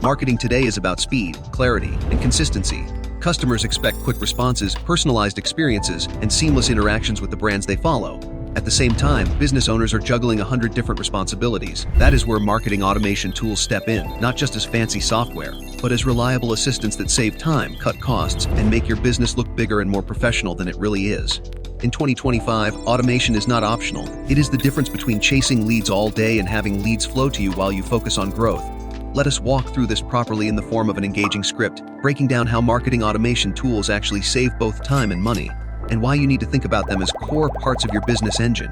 Marketing today is about speed, clarity, and consistency. Customers expect quick responses, personalized experiences, and seamless interactions with the brands they follow. At the same time, business owners are juggling 100 different responsibilities. That is where marketing automation tools step in, not just as fancy software, but as reliable assistants that save time, cut costs, and make your business look bigger and more professional than it really is. In 2025, automation is not optional. It is the difference between chasing leads all day and having leads flow to you while you focus on growth. Let us walk through this properly in the form of an engaging script, breaking down how marketing automation tools actually save both time and money, and why you need to think about them as core parts of your business engine.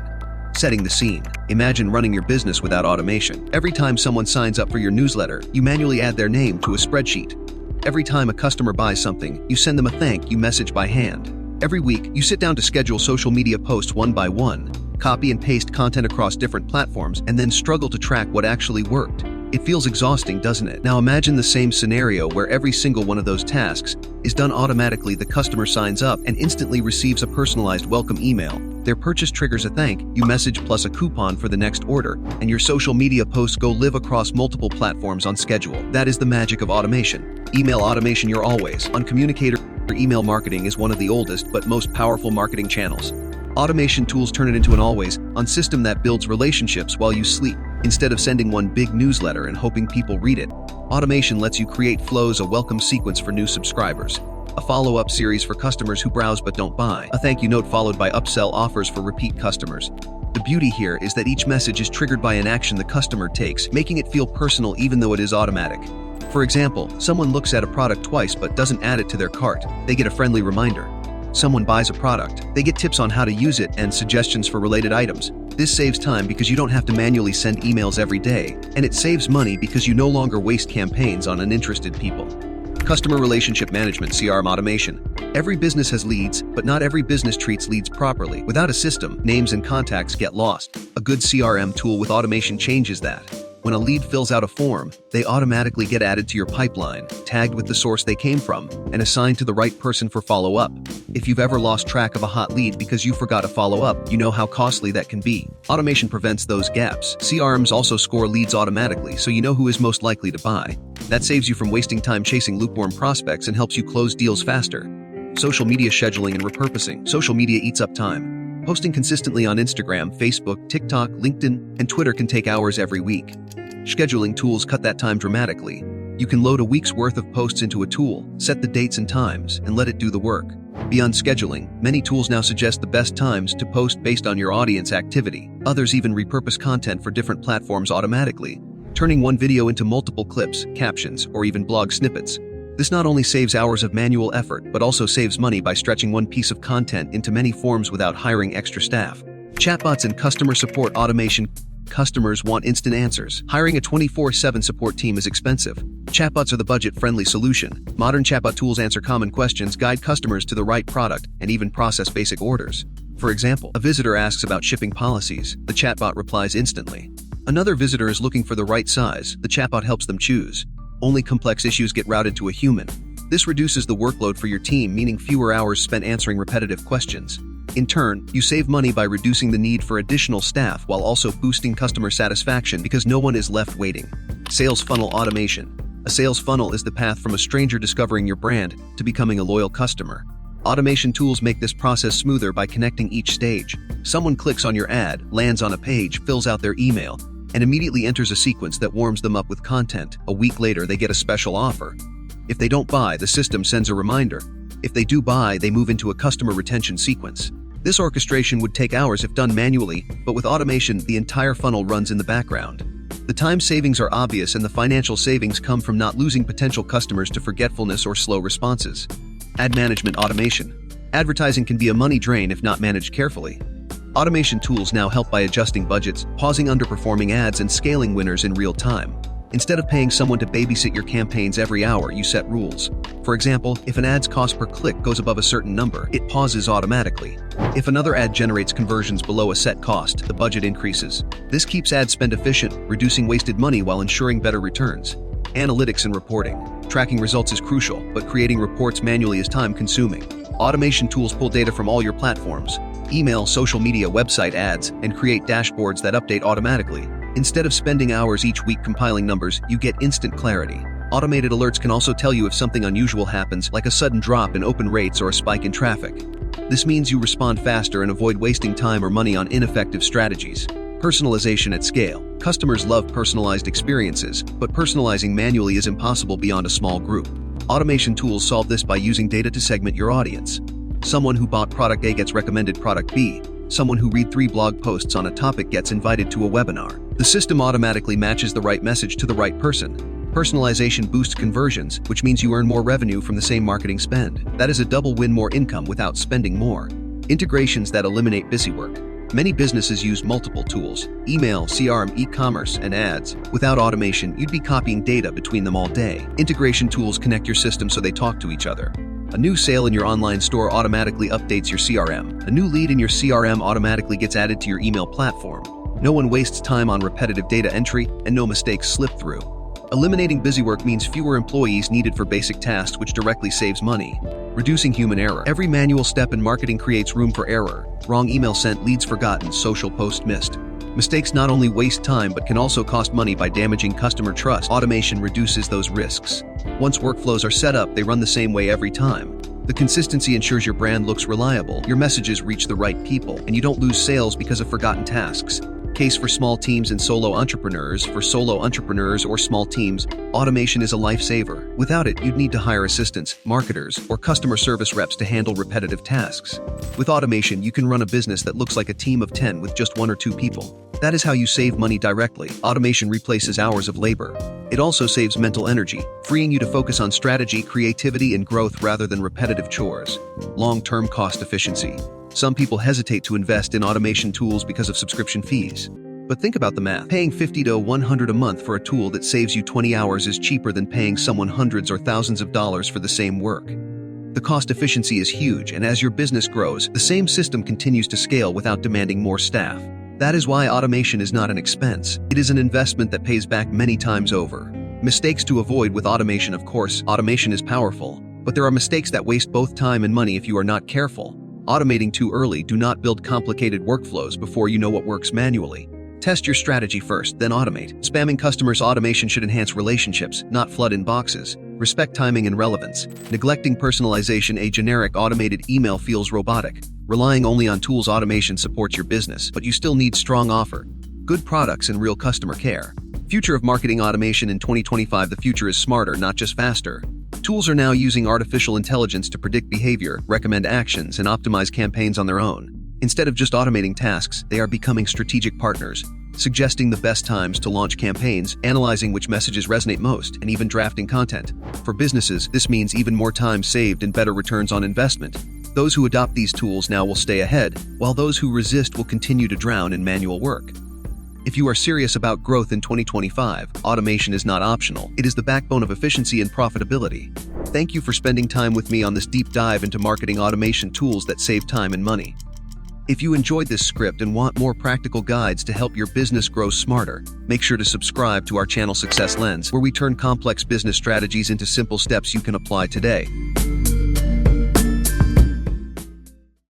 Setting the scene. Imagine running your business without automation. Every time someone signs up for your newsletter, you manually add their name to a spreadsheet. Every time a customer buys something, you send them a thank you message by hand. Every week, you sit down to schedule social media posts one by one, copy and paste content across different platforms, and then struggle to track what actually worked. It feels exhausting, doesn't it? Now imagine the same scenario where every single one of those tasks is done automatically. The customer signs up and instantly receives a personalized welcome email. Their purchase triggers a thank you message plus a coupon for the next order, and your social media posts go live across multiple platforms on schedule. That is the magic of automation. Email automation, your always on communicator. Email marketing is one of the oldest but most powerful marketing channels. Automation tools turn it into an always-on system that builds relationships while you sleep. Instead of sending one big newsletter and hoping people read it, automation lets you create flows, a welcome sequence for new subscribers, a follow-up series for customers who browse but don't buy, a thank you note followed by upsell offers for repeat customers. The beauty here is that each message is triggered by an action the customer takes, making it feel personal even though it is automatic. For example, someone looks at a product twice but doesn't add it to their cart. They get a friendly reminder. Someone buys a product. They get tips on how to use it and suggestions for related items. This saves time because you don't have to manually send emails every day, and it saves money because you no longer waste campaigns on uninterested people. Customer Relationship Management (CRM) automation. Every business has leads, but not every business treats leads properly. Without a system, names and contacts get lost. A good CRM tool with automation changes that. When a lead fills out a form, they automatically get added to your pipeline, tagged with the source they came from, and assigned to the right person for follow-up. If you've ever lost track of a hot lead because you forgot to follow up, you know how costly that can be. Automation prevents those gaps. CRMs also score leads automatically, so you know who is most likely to buy. That saves you from wasting time chasing lukewarm prospects and helps you close deals faster. Social media scheduling and repurposing. Social media eats up time. Posting consistently on Instagram, Facebook, TikTok, LinkedIn, and Twitter can take hours every week. Scheduling tools cut that time dramatically. You can load a week's worth of posts into a tool, set the dates and times, and let it do the work. Beyond scheduling, many tools now suggest the best times to post based on your audience activity. Others even repurpose content for different platforms automatically, turning one video into multiple clips, captions, or even blog snippets. This not only saves hours of manual effort, but also saves money by stretching one piece of content into many forms without hiring extra staff. Chatbots and customer support automation. Customers want instant answers. Hiring a 24/7 support team is expensive. Chatbots are the budget-friendly solution. Modern chatbot tools answer common questions, guide customers to the right product, and even process basic orders. For example, a visitor asks about shipping policies. The chatbot replies instantly. Another visitor is looking for the right size. The chatbot helps them choose. Only complex issues get routed to a human. This reduces the workload for your team, meaning fewer hours spent answering repetitive questions. In turn, you save money by reducing the need for additional staff while also boosting customer satisfaction because no one is left waiting. Sales funnel automation. A sales funnel is the path from a stranger discovering your brand to becoming a loyal customer. Automation tools make this process smoother by connecting each stage. Someone clicks on your ad, lands on a page, fills out their email, and immediately enters a sequence that warms them up with content. A week later, they get a special offer. If they don't buy, the system sends a reminder. If they do buy, they move into a customer retention sequence. This orchestration would take hours if done manually, but with automation, the entire funnel runs in the background. The time savings are obvious, and the financial savings come from not losing potential customers to forgetfulness or slow responses. Ad management automation. Advertising can be a money drain if not managed carefully. Automation tools now help by adjusting budgets, pausing underperforming ads, and scaling winners in real time. Instead of paying someone to babysit your campaigns every hour, you set rules. For example, if an ad's cost per click goes above a certain number, it pauses automatically. If another ad generates conversions below a set cost, the budget increases. This keeps ad spend efficient, reducing wasted money while ensuring better returns. Analytics and reporting. Tracking results is crucial, but creating reports manually is time-consuming. Automation tools pull data from all your platforms, email, social media, website ads, and create dashboards that update automatically. Instead of spending hours each week compiling numbers, you get instant clarity. Automated alerts can also tell you if something unusual happens, like a sudden drop in open rates or a spike in traffic. This means you respond faster and avoid wasting time or money on ineffective strategies. Personalization at scale. Customers love personalized experiences, but personalizing manually is impossible beyond a small group. Automation tools solve this by using data to segment your audience. Someone who bought product A gets recommended product B. Someone who read 3 blog posts on a topic gets invited to a webinar. The system automatically matches the right message to the right person. Personalization boosts conversions, which means you earn more revenue from the same marketing spend. That is a double win: more income without spending more. Integrations that eliminate busywork. Many businesses use multiple tools: email, CRM, e-commerce, and ads. Without automation, you'd be copying data between them all day. Integration tools connect your systems so they talk to each other. A new sale in your online store automatically updates your CRM. A new lead in your CRM automatically gets added to your email platform. No one wastes time on repetitive data entry, and no mistakes slip through. Eliminating busywork means fewer employees needed for basic tasks, which directly saves money. Reducing human error. Every manual step in marketing creates room for error. Wrong email sent, leads forgotten, social post missed. Mistakes not only waste time but can also cost money by damaging customer trust. Automation reduces those risks. Once workflows are set up, they run the same way every time. The consistency ensures your brand looks reliable, your messages reach the right people, and you don't lose sales because of forgotten tasks. Case for small teams and solo entrepreneurs. For solo entrepreneurs or small teams, automation is a lifesaver. Without it, you'd need to hire assistants, marketers, or customer service reps to handle repetitive tasks. With automation, you can run a business that looks like a team of 10 with just 1 or 2 people. That is how you save money directly. Automation replaces hours of labor. It also saves mental energy, freeing you to focus on strategy, creativity, and growth rather than repetitive chores. Long-term cost efficiency. Some people hesitate to invest in automation tools because of subscription fees. But think about the math. Paying $50 to $100 a month for a tool that saves you 20 hours is cheaper than paying someone hundreds or thousands of dollars for the same work. The cost efficiency is huge, and as your business grows, the same system continues to scale without demanding more staff. That is why automation is not an expense. It is an investment that pays back many times over. Mistakes to avoid with automation. Of course, automation is powerful, but there are mistakes that waste both time and money if you are not careful. Automating too early. Do not build complicated workflows before you know what works manually. Test your strategy first, then automate. Spamming customers. Automation should enhance relationships, not flood inboxes. Respect timing and relevance. Neglecting personalization. A generic automated email feels robotic. Relying only on tools. Automation supports your business, but you still need strong offer, good products, and real customer care. Future of marketing automation in 2025. The future is smarter, not just faster. Tools are now using artificial intelligence to predict behavior, recommend actions, and optimize campaigns on their own. Instead of just automating tasks, they are becoming strategic partners, suggesting the best times to launch campaigns, analyzing which messages resonate most, and even drafting content. For businesses, this means even more time saved and better returns on investment. Those who adopt these tools now will stay ahead, while those who resist will continue to drown in manual work. If you are serious about growth in 2025, automation is not optional. It is the backbone of efficiency and profitability. Thank you for spending time with me on this deep dive into marketing automation tools that save time and money. If you enjoyed this script and want more practical guides to help your business grow smarter, make sure to subscribe to our channel Success Lens, where we turn complex business strategies into simple steps you can apply today.